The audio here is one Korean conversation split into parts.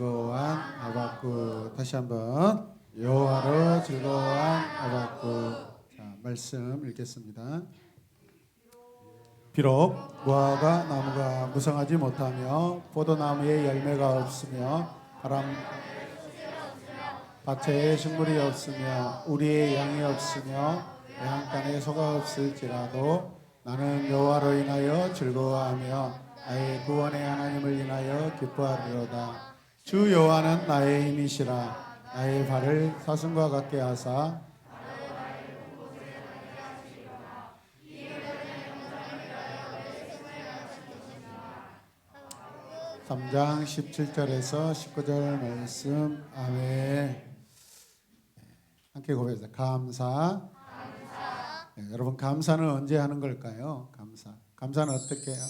즐거워한 하박국. 다시 한번 여호와로 즐거워한 하박국. 자, 말씀 읽겠습니다. 비록 무화과 나무가 무성하지 못하며 포도나무에 열매가 없으며 밭에 식물이 없으며 우리의 양이 없으며 외양간에 소가 없을지라도 나는 여호와로 인하여 즐거워하며 나의 구원의 하나님을 인하여 기뻐하리로다. 주 여호와는 나의 힘이시라. 나의 발을 사슴과 같게 하사 3장 17절에서 19절 말씀. 아멘. 함께 고백해서 감사. 네, 여러분, 감사는 언제 하는 걸까요? 감사는 어떻게 해요?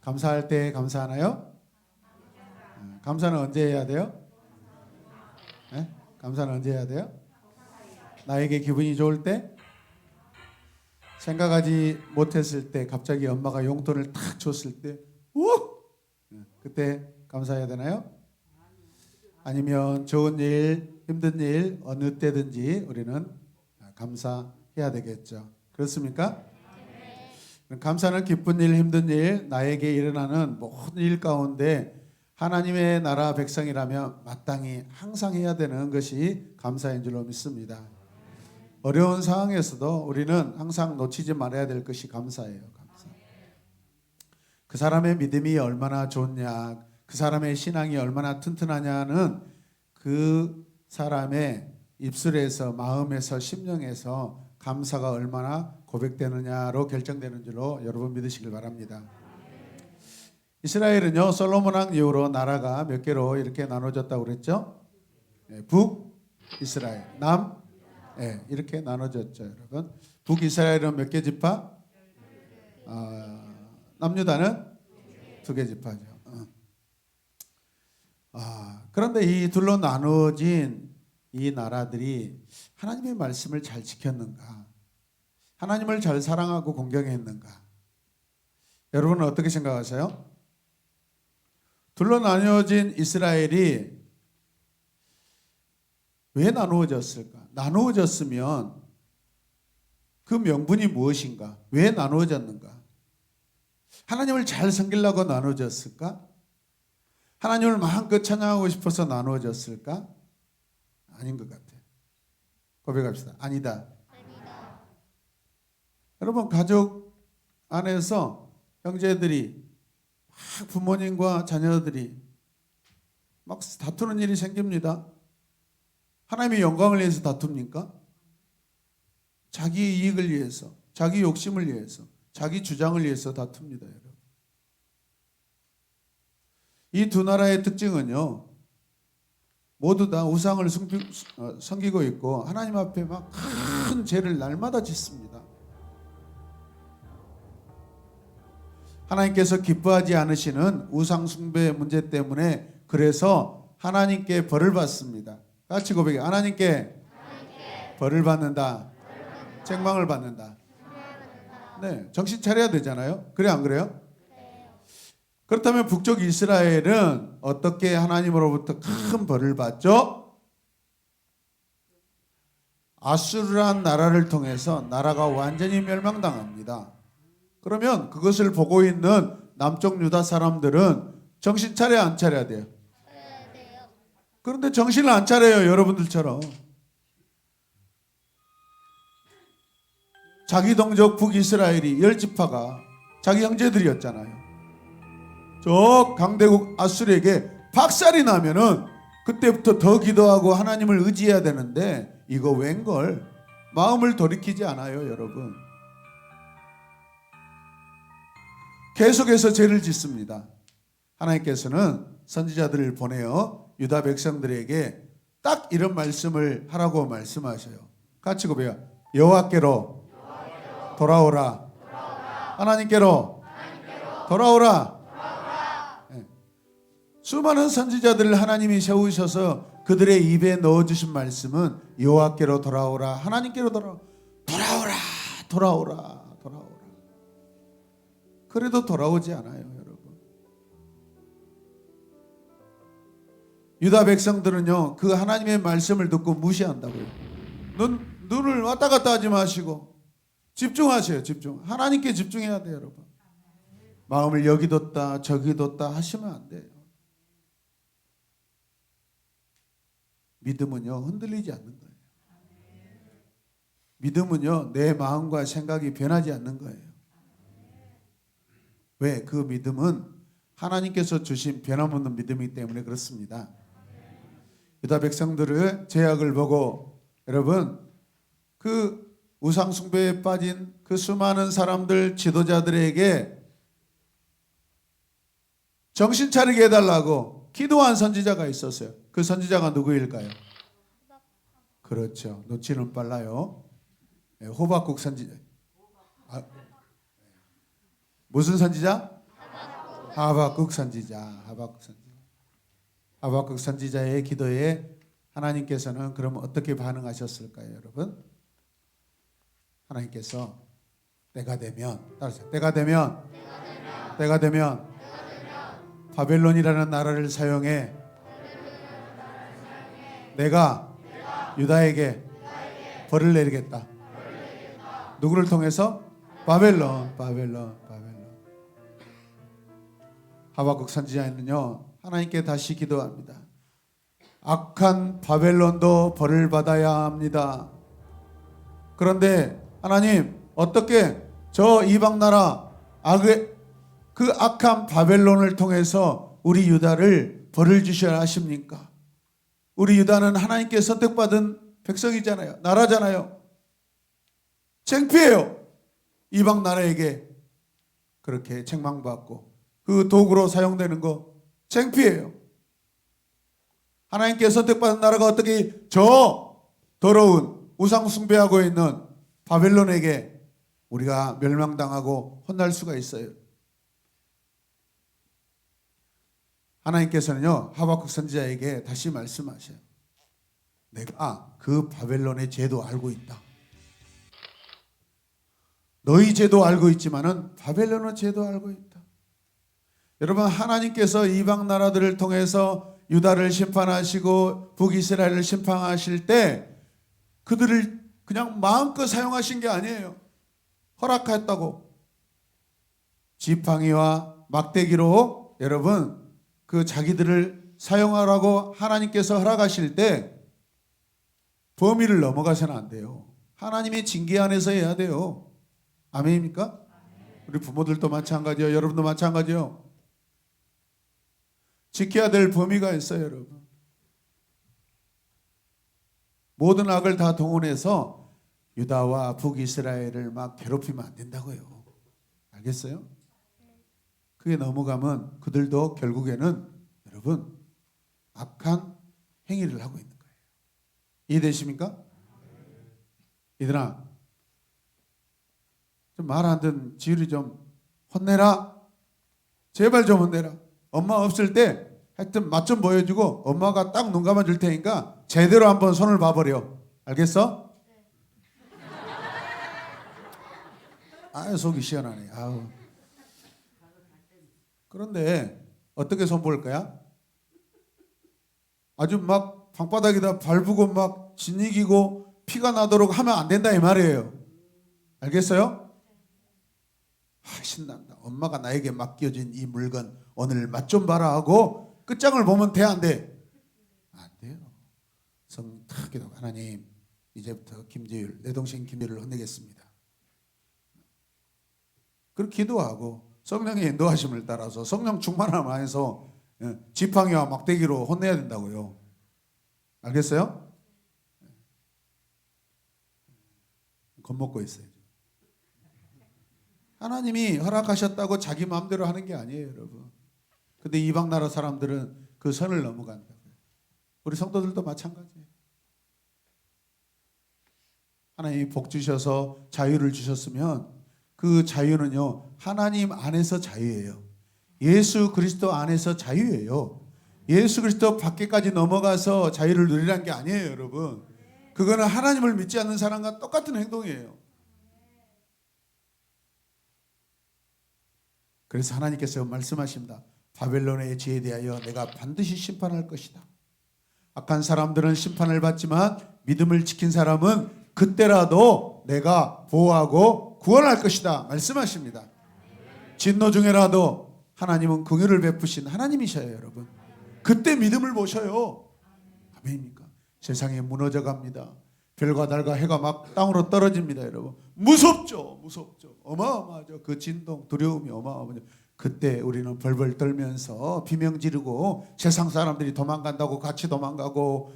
감사할 때 감사하나요? 감사는 언제 해야 돼요? 네? 감사는 언제 해야 돼요? 나에게 기분이 좋을 때? 생각하지 못했을 때, 갑자기 엄마가 용돈을 탁 줬을 때, 우! 그때 감사해야 되나요? 아니면 좋은 일, 힘든 일, 어느 때든지 우리는 감사해야 되겠죠. 그렇습니까? 감사는 기쁜 일, 힘든 일, 나에게 일어나는 모든 일 가운데 하나님의 나라 백성이라면 마땅히 항상 해야 되는 것이 감사인 줄로 믿습니다. 어려운 상황에서도 우리는 항상 놓치지 말아야 될 것이 감사예요. 감사. 그 사람의 믿음이 얼마나 좋냐, 그 사람의 신앙이 얼마나 튼튼하냐는 그 사람의 입술에서, 마음에서, 심령에서 감사가 얼마나 고백되느냐로 결정되는 줄로 여러분 믿으시길 바랍니다. 이스라엘은요, 솔로몬 왕 이후로 나라가 몇 개로 이렇게 나눠졌다고 그랬죠? 북이스라엘, 남, 이렇게 나눠졌죠, 여러분. 북이스라엘은 몇 개 지파? 남유다는 2개 지파죠. 그런데 이 둘로 나눠진 이 나라들이 하나님의 말씀을 잘 지켰는가? 하나님을 잘 사랑하고 공경했는가? 여러분은 어떻게 생각하세요? 둘로 나누어진 이스라엘이 왜 나누어졌을까? 나누어졌으면 그 명분이 무엇인가? 왜 나누어졌는가? 하나님을 잘 섬기려고 나누어졌을까? 하나님을 마음껏 찬양하고 싶어서 나누어졌을까? 아닌 것 같아요. 고백합시다. 아니다. 여러분, 가족 안에서 형제들이 막 부모님과 자녀들이 막 다투는 일이 생깁니다. 하나님의 영광을 위해서 다툽니까? 자기 이익을 위해서, 자기 욕심을 위해서, 자기 주장을 위해서 다툽니다, 여러분. 이 두 나라의 특징은요, 모두 다 우상을 섬기고 있고 하나님 앞에 막 큰 죄를 날마다 짓습니다. 하나님께서 기뻐하지 않으시는 우상 숭배 문제 때문에 그래서 하나님께 벌을 받습니다. 같이 고백해. 하나님께 벌을 받는다. 책망을 받는다. 네, 정신 차려야 되잖아요. 그래, 안 그래요? 그렇다면 북쪽 이스라엘은 어떻게 하나님으로부터 큰 벌을 받죠? 아수르란 나라를 통해서 나라가 완전히 멸망당합니다. 그러면 그것을 보고 있는 남쪽 유다 사람들은 정신 차려야 안 차려야 돼요? 그런데 정신을 안 차려요, 여러분들처럼. 자기 동족 북이스라엘이 10지파가 자기 형제들이었잖아요. 저 강대국 아수르에게 박살이 나면은 그때부터 더 기도하고 하나님을 의지해야 되는데 이거 웬걸? 마음을 돌이키지 않아요, 여러분. 계속해서 죄를 짓습니다. 하나님께서는 선지자들을 보내어 유다 백성들에게 딱 이런 말씀을 하라고 말씀하셔요. 같이 고백해요. 여호와께로 돌아오라. 하나님께로 돌아오라. 수많은 선지자들을 하나님이 세우셔서 그들의 입에 넣어주신 말씀은 여호와께로 돌아오라, 하나님께로 돌아오라, 돌아오라. 그래도 돌아오지 않아요, 여러분. 유다 백성들은요, 그 하나님의 말씀을 듣고 무시한다고요. 눈을 왔다 갔다 하지 마시고 집중하세요. 집중. 하나님께 집중해야 돼요, 여러분. 마음을 여기 뒀다 저기 뒀다 하시면 안 돼요. 믿음은요, 흔들리지 않는 거예요. 믿음은요, 내 마음과 생각이 변하지 않는 거예요. 왜? 그 믿음은 하나님께서 주신 변함없는 믿음이기 때문에 그렇습니다. 유다 백성들의 죄악을 보고 여러분, 그 우상 숭배에 빠진 그 수많은 사람들, 지도자들에게 정신 차리게 해달라고 기도한 선지자가 있었어요. 그 선지자가 누구일까요? 그렇죠. 놓치는 빨라요. 호박국 선지자. 무슨 선지자? 하박국 선지자. 하박국 선지자의 기도에 하나님께서는 그럼 어떻게 반응하셨을까요, 여러분? 하나님께서 때가 되면 따라서 때가 되면 바벨론이라는 나라를 사용해 내가 유다에게 벌을 내리겠다. 누구를 통해서? 바벨론. 하박국 선지자는요, 하나님께 다시 기도합니다. 악한 바벨론도 벌을 받아야 합니다. 그런데 하나님, 어떻게 저 이방 나라 그 악한 바벨론을 통해서 우리 유다를 벌을 주셔야 하십니까? 우리 유다는 하나님께 선택받은 백성이잖아요. 나라잖아요. 창피해요. 이방 나라에게 그렇게 책망받고 그 도구로 사용되는 거 창피해요. 하나님께 선택받은 나라가 어떻게 저 더러운 우상 숭배하고 있는 바벨론에게 우리가 멸망당하고 혼날 수가 있어요. 하나님께서는요, 하박국 선지자에게 다시 말씀하셔요. 내가 그 바벨론의 죄도 알고 있다. 너희 죄도 알고 있지만은 바벨론의 죄도 알고 있다. 여러분, 하나님께서 이방 나라들을 통해서 유다를 심판하시고 북이스라엘을 심판하실 때 그들을 그냥 마음껏 사용하신 게 아니에요. 허락했다고. 지팡이와 막대기로 여러분 그 자기들을 사용하라고 하나님께서 허락하실 때 범위를 넘어가서는 안 돼요. 하나님의 징계 안에서 해야 돼요. 아멘입니까? 우리 부모들도 마찬가지요. 여러분도 마찬가지요. 지켜야 될 범위가 있어요, 여러분. 모든 악을 다 동원해서 유다와 북이스라엘을 막 괴롭히면 안 된다고요. 알겠어요? 그게 넘어가면 그들도 결국에는 여러분 악한 행위를 하고 있는 거예요. 이해되십니까? 얘들아, 좀 말 안 듣는 지율이 좀 혼내라. 제발 좀 혼내라. 엄마 없을 때 하여튼 맛 좀 보여주고 엄마가 딱 눈 감아줄 테니까 제대로 한번 손을 봐버려. 알겠어? 아유, 속이 시원하네. 아우. 그런데 어떻게 손볼 거야? 아주 막 방바닥에다 밟고 막 진이기고 피가 나도록 하면 안 된다 이 말이에요. 알겠어요? 신난다. 엄마가 나에게 맡겨진 이 물건 오늘 맛 좀 봐라 하고 끝장을 보면 돼, 안 돼? 안 돼요. 탁 기도. 하나님, 이제부터 김재율, 내 동생 김재율을 혼내겠습니다. 그렇게 기도하고 성령의 인도하심을 따라서 성령 충만함 안에서 지팡이와 막대기로 혼내야 된다고요. 알겠어요? 겁먹고 있어요. 하나님이 허락하셨다고 자기 마음대로 하는 게 아니에요, 여러분. 근데 이방 나라 사람들은 그 선을 넘어간다고요. 우리 성도들도 마찬가지예요. 하나님이 복 주셔서 자유를 주셨으면 그 자유는요, 하나님 안에서 자유예요. 예수 그리스도 안에서 자유예요. 예수 그리스도 밖에까지 넘어가서 자유를 누리라는 게 아니에요, 여러분. 그거는 하나님을 믿지 않는 사람과 똑같은 행동이에요. 그래서 하나님께서 말씀하십니다. 바벨론의 죄에 대하여 내가 반드시 심판할 것이다. 악한 사람들은 심판을 받지만 믿음을 지킨 사람은 그때라도 내가 보호하고 구원할 것이다 말씀하십니다. 진노 중에라도 하나님은 긍휼을 베푸신 하나님이셔요. 여러분, 그때 믿음을 보셔요. 아멘입니까? 세상이 무너져 갑니다. 별과 달과 해가 막 땅으로 떨어집니다. 여러분, 무섭죠. 무섭죠. 어마어마하죠. 그 진동, 두려움이 어마어마하죠. 그때 우리는 벌벌 떨면서 비명 지르고 세상 사람들이 도망간다고 같이 도망가고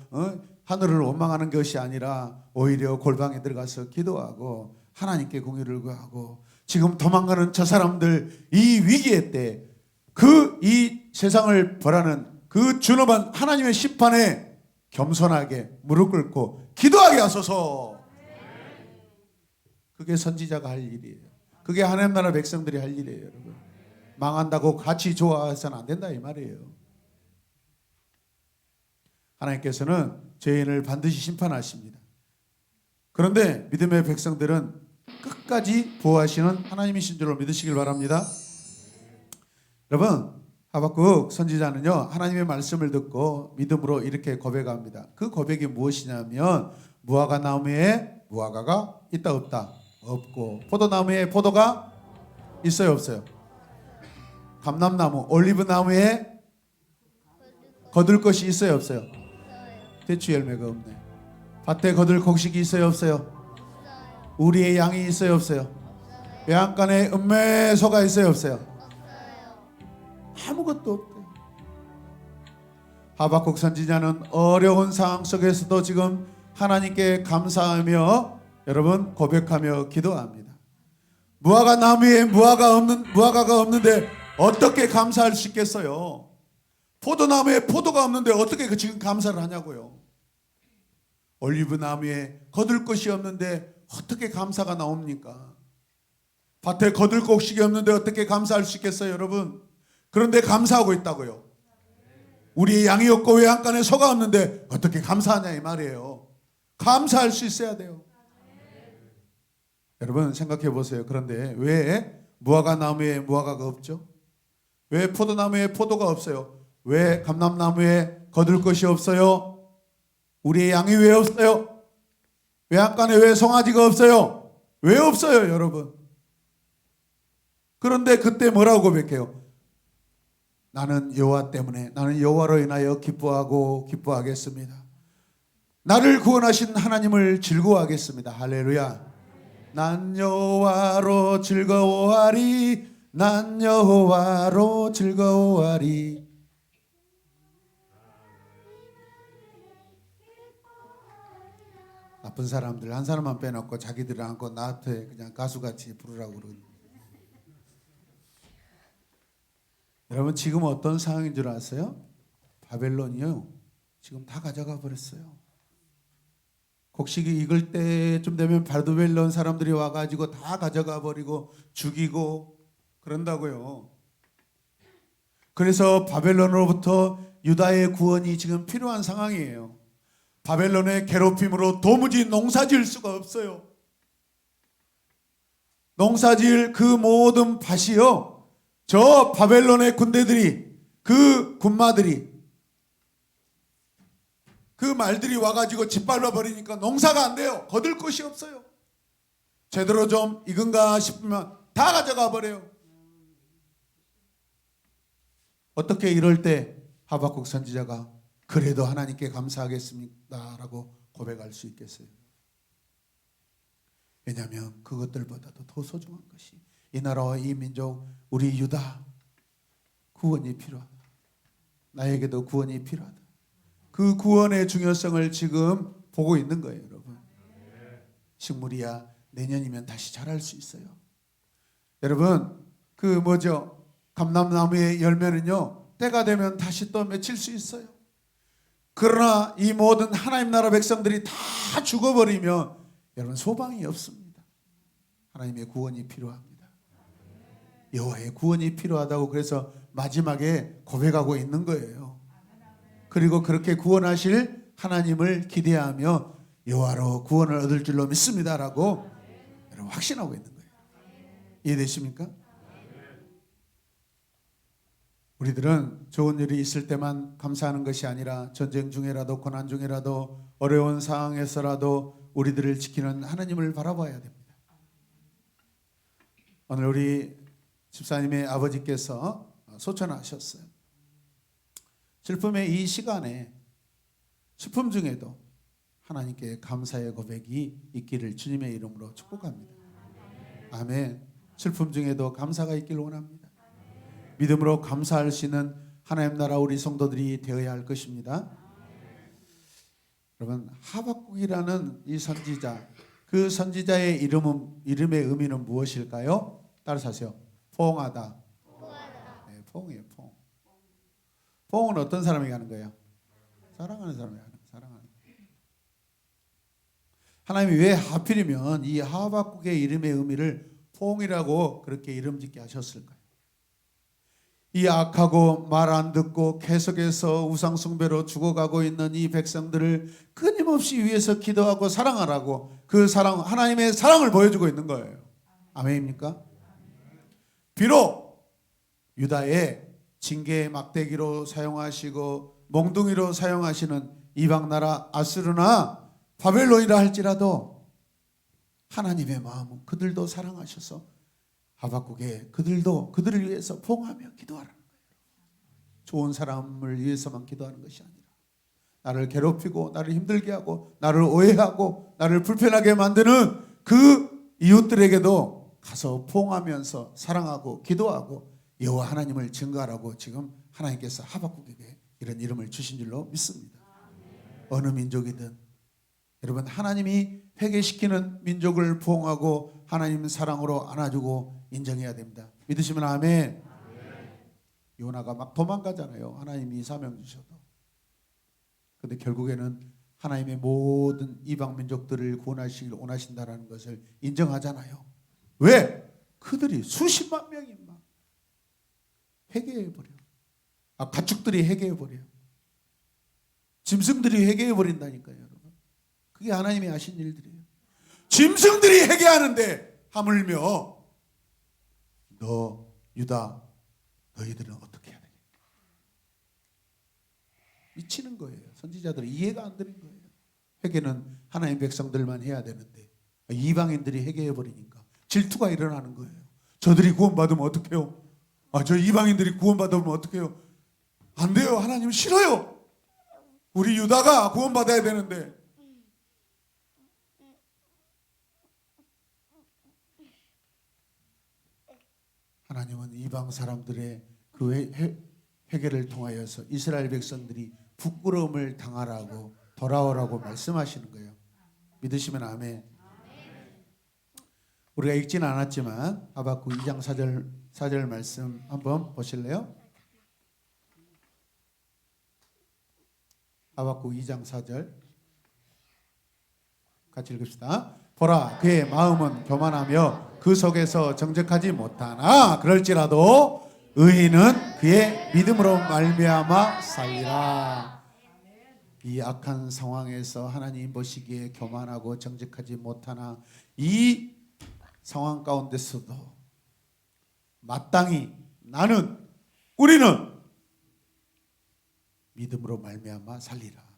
하늘을 원망하는 것이 아니라 오히려 골방에 들어가서 기도하고 하나님께 공의를 구하고, 지금 도망가는 저 사람들 이 위기의 때 이 세상을 벌하는 그 준엄한 하나님의 심판에 겸손하게 무릎 꿇고 기도하게 하소서. 그게 선지자가 할 일이에요. 그게 하나님 나라 백성들이 할 일이에요. 여러분, 망한다고 같이 좋아해서는 안 된다 이 말이에요. 하나님께서는 죄인을 반드시 심판하십니다. 그런데 믿음의 백성들은 끝까지 보호하시는 하나님이신 줄로 믿으시길 바랍니다. 여러분, 하박국 선지자는요, 하나님의 말씀을 듣고 믿음으로 이렇게 고백합니다. 그 고백이 무엇이냐면, 무화과 나무에 무화과가 있다 없다? 없고, 포도나무에 포도가 있어요 없어요? 감람나무, 올리브나무에 거둘 것이 있어요 없어요? 대추 열매가 없네. 밭에 거둘 곡식이 있어요 없어요? 우리의 양이 있어요 없어요? 외양간에 음매소가 있어요 없어요? 아무것도 없대요. 하박국 선지자는 어려운 상황 속에서도 지금 하나님께 감사하며 여러분 고백하며 기도합니다. 무화과 나무에 무화과가 없는데 어떻게 감사할 수 있겠어요? 포도나무에 포도가 없는데 어떻게 지금 감사를 하냐고요. 올리브 나무에 거둘 것이 없는데 어떻게 감사가 나옵니까? 밭에 거둘 곡식이 없는데 어떻게 감사할 수 있겠어요 여러분? 그런데 감사하고 있다고요. 우리의 양이 없고 외양간에 소가 없는데 어떻게 감사하냐 이 말이에요. 감사할 수 있어야 돼요. 여러분 생각해 보세요. 그런데 왜 무화과 나무에 무화과가 없죠? 왜 포도나무에 포도가 없어요? 왜 감람나무에 거둘 것이 없어요? 우리의 양이 왜 없어요? 외양간에 왜 송아지가 없어요? 왜 없어요 여러분? 그런데 그때 뭐라고 고백해요? 나는 여호와 때문에, 나는 여호와로 인하여 기뻐하겠습니다. 나를 구원하신 하나님을 즐거워하겠습니다. 할렐루야. 난 여호와로 즐거워하리, 난 여호와로 즐거워하리. 나쁜 사람들 한 사람만 빼놓고 자기들을 안고 나한테 그냥 가수같이 부르라고 그러는. 여러분 지금 어떤 상황인 줄 아세요? 바벨론이요 지금 다 가져가 버렸어요. 곡식이 익을 때쯤 되면 바벨론 사람들이 와가지고 다 가져가 버리고 죽이고 그런다고요. 그래서 바벨론으로부터 유다의 구원이 지금 필요한 상황이에요. 바벨론의 괴롭힘으로 도무지 농사지을 수가 없어요. 농사지을 그 모든 밭이요, 저 바벨론의 군대들이, 그 군마들이, 그 말들이 와가지고 짓밟아 버리니까 농사가 안 돼요. 거둘 곳이 없어요. 제대로 좀 익은가 싶으면 다 가져가 버려요. 어떻게 이럴 때 하박국 선지자가 그래도 하나님께 감사하겠습니다 라고 고백할 수 있겠어요? 왜냐하면 그것들보다도 더 소중한 것이 이 나라와 이 민족, 우리 유다 구원이 필요하다. 나에게도 구원이 필요하다. 그 구원의 중요성을 지금 보고 있는 거예요 여러분. 식물이야 내년이면 다시 자랄 수 있어요. 여러분 감람나무의 열매는요 때가 되면 다시 또 맺힐 수 있어요. 그러나 이 모든 하나님 나라 백성들이 다 죽어버리면 여러분 소망이 없습니다. 하나님의 구원이 필요합니다. 여호와의 구원이 필요하다고 그래서 마지막에 고백하고 있는 거예요. 그리고 그렇게 구원하실 하나님을 기대하며 여호와로 구원을 얻을 줄로 믿습니다라고 여러분 확신하고 있는 거예요. 이해되십니까? 우리들은 좋은 일이 있을 때만 감사하는 것이 아니라 전쟁 중에라도 고난 중에라도 어려운 상황에서라도 우리들을 지키는 하나님을 바라봐야 됩니다. 오늘 우리 집사님의 아버지께서 소천하셨어요. 슬픔의 이 시간에 슬픔 중에도 하나님께 감사의 고백이 있기를 주님의 이름으로 축복합니다. 아멘. 슬픔 중에도 감사가 있기를 원합니다. 믿음으로 감사할 수 있는 하나님 나라 우리 성도들이 되어야 할 것입니다. 여러분, 하박국이라는 이 선지자, 그 선지자의 이름의 의미는 무엇일까요? 따라서 하세요. 포옹하다. 네, 포옹이에요. 포옹. 포옹은 어떤 사람이 하는 거예요? 사랑하는 사람이 하는 거예요. 사랑하는. 하나님이 왜 하필이면 이 하박국의 이름의 의미를 포옹이라고 그렇게 이름 짓게 하셨을까요? 이 악하고 말 안 듣고 계속해서 우상숭배로 죽어가고 있는 이 백성들을 끊임없이 위해서 기도하고 사랑하라고 그 사랑, 하나님의 사랑을 보여주고 있는 거예요. 아멘입니까? 비록 유다의 징계의 막대기로 사용하시고 몽둥이로 사용하시는 이방나라 아수르나 바벨론이라 할지라도 하나님의 마음은 그들도 사랑하셔서 하박국에 그들도 그들을 위해서 포옹하며 기도하라는 거예요. 좋은 사람을 위해서만 기도하는 것이 아니라 나를 괴롭히고 나를 힘들게 하고 나를 오해하고 나를 불편하게 만드는 그 이웃들에게도 가서 포옹하면서 사랑하고 기도하고 여호와 하나님을 증거하라고 지금 하나님께서 하박국에게 이런 이름을 주신 줄로 믿습니다. 어느 민족이든 여러분, 하나님이 회개시키는 민족을 포옹하고 하나님 사랑으로 안아주고 인정해야 됩니다. 믿으시면 아멘. 요나가 막 도망가잖아요. 하나님이 사명 주셔도. 그런데 결국에는 하나님의 모든 이방 민족들을 구원하시길 원하신다는 것을 인정하잖아요. 왜? 그들이 수십만 명이 막 회개해버려. 가축들이 회개해버려요. 짐승들이 회개해버린다니까요, 여러분. 그게 하나님이 하신 일들이에요. 짐승들이 회개하는데 하물며 너 유다 너희들은 어떻게 해야 되겠냐. 미치는 거예요. 선지자들은 이해가 안 되는 거예요. 회개는 하나님 백성들만 해야 되는데 이방인들이 회개해버리니까 질투가 일어나는 거예요. 저들이 구원받으면 어떡해요? 저 이방인들이 구원받으면 어떡해요? 안 돼요. 하나님 싫어요. 우리 유다가 구원받아야 되는데. 하나님은 이방 사람들의 그 회개를 통하여서 이스라엘 백성들이 부끄러움을 당하라고 돌아오라고 말씀하시는 거예요. 믿으시면 아멘. 우리가 읽지는 않았지만 하박국 2장 4절 말씀 한번 보실래요? 하박국 2장 4절 같이 읽읍시다. 보라, 그의 마음은 교만하며 그 속에서 정직하지 못하나 그럴지라도 의인은 그의 믿음으로 말미암아 살리라. 이 악한 상황에서 하나님 보시기에 교만하고 정직하지 못하나 이 상황 가운데서도 마땅히 우리는 믿음으로 말미암아 살리라.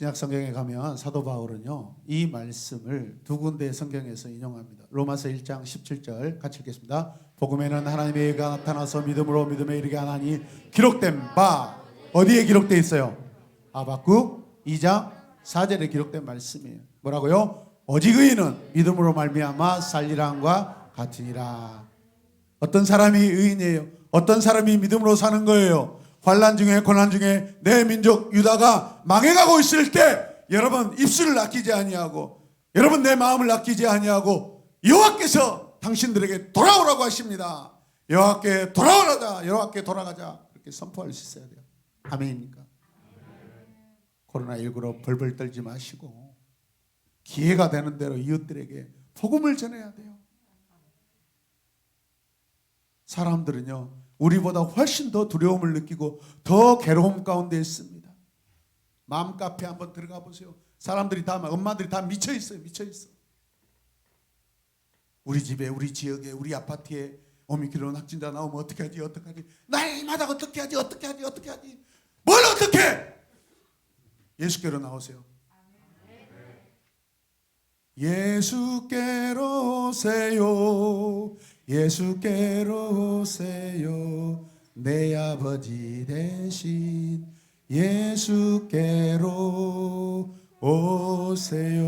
신약 성경에 가면 사도 바울은요, 이 말씀을 두 군데 성경에서 인용합니다. 로마서 1장 17절 같이 읽겠습니다. 복음에는 하나님의 의가 나타나서 믿음으로 믿음에 이르게 하나니 기록된 바, 어디에 기록되어 있어요? 하박국 2장 4절에 기록된 말씀이에요. 뭐라고요? 오직 의인은 믿음으로 말미암아 살리라함과 같으니라. 어떤 사람이 의인이에요? 어떤 사람이 믿음으로 사는 거예요? 환난 중에 고난 중에 내 민족 유다가 망해가고 있을 때 여러분 입술을 아끼지 아니하고 여러분 내 마음을 아끼지 아니하고 여호와께서 당신들에게 돌아오라고 하십니다. 여호와께 돌아오라자, 여호와께 돌아가자, 그렇게 선포할 수 있어야 돼요. 아멘입니까? 코로나19로 벌벌 떨지 마시고 기회가 되는 대로 이웃들에게 복음을 전해야 돼요. 사람들은요, 우리보다 훨씬 더 두려움을 느끼고 더 괴로움 가운데 있습니다. 마음 카페 한번 들어가 보세요. 사람들이 다, 엄마들이 다 미쳐 있어요. 미쳐 있어. 우리 집에, 우리 지역에, 우리 아파트에 오미크론 확진자 나오면 어떻게 하지? 어떻게 하지? 날마다 어떻게 하지? 어떻게 하지? 어떻게 하지? 뭘 어떻게 해? 예수께로 나오세요. 예수께로 오세요. 예수께로 오세요. 내 아버지 대신 예수께로 오세요.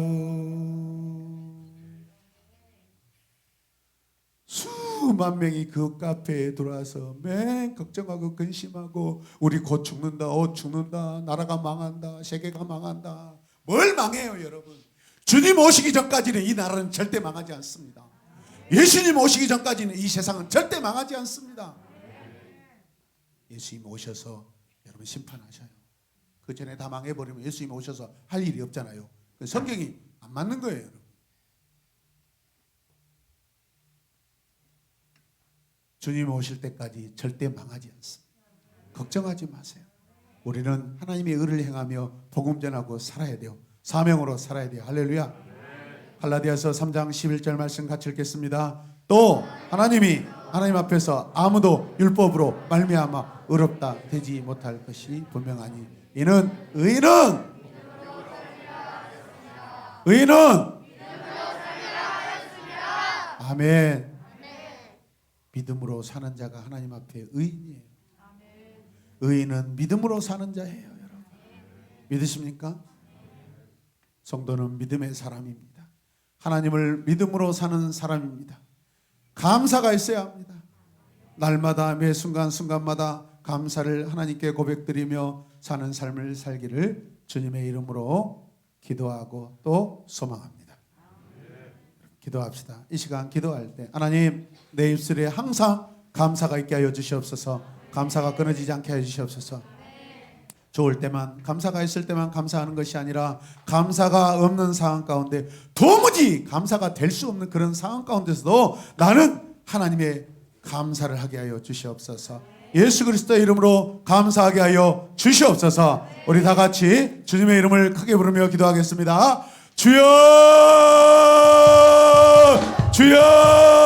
수만 명이 그 카페에 들어와서 맨 걱정하고 근심하고 우리 곧 죽는다, 죽는다, 나라가 망한다, 세계가 망한다. 뭘 망해요, 여러분? 주님 오시기 전까지는 이 나라는 절대 망하지 않습니다. 예수님 오시기 전까지는 이 세상은 절대 망하지 않습니다. 예수님 오셔서 여러분 심판하셔요. 그 전에 다 망해버리면 예수님 오셔서 할 일이 없잖아요. 성경이 안 맞는 거예요, 여러분. 주님 오실 때까지 절대 망하지 않습니다. 걱정하지 마세요. 우리는 하나님의 의를 행하며 복음 전하고 살아야 돼요. 사명으로 살아야 돼요. 할렐루야. 갈라디아서 3장 11절 말씀 같이 읽겠습니다. 또 하나님 앞에서 아무도 율법으로 말미암아 의롭다 되지 못할 것이 분명하니 이는 의인은 아멘. 믿음으로 사는 자가 하나님 앞에 의인이에요. 의인은 믿음으로 사는 자예요, 여러분. 믿으십니까? 성도는 믿음의 사람입니다. 하나님을 믿음으로 사는 사람입니다. 감사가 있어야 합니다. 날마다 매 순간순간마다 감사를 하나님께 고백드리며 사는 삶을 살기를 주님의 이름으로 기도하고 또 소망합니다. 기도합시다. 이 시간 기도할 때 하나님, 내 입술에 항상 감사가 있게 하여 주시옵소서. 감사가 끊어지지 않게 하여 주시옵소서. 좋을 때만, 감사가 있을 때만 감사하는 것이 아니라 감사가 없는 상황 가운데, 도무지 감사가 될 수 없는 그런 상황 가운데서도 나는 하나님의 감사를 하게 하여 주시옵소서. 예수 그리스도의 이름으로 감사하게 하여 주시옵소서. 우리 다 같이 주님의 이름을 크게 부르며 기도하겠습니다. 주여! 주여!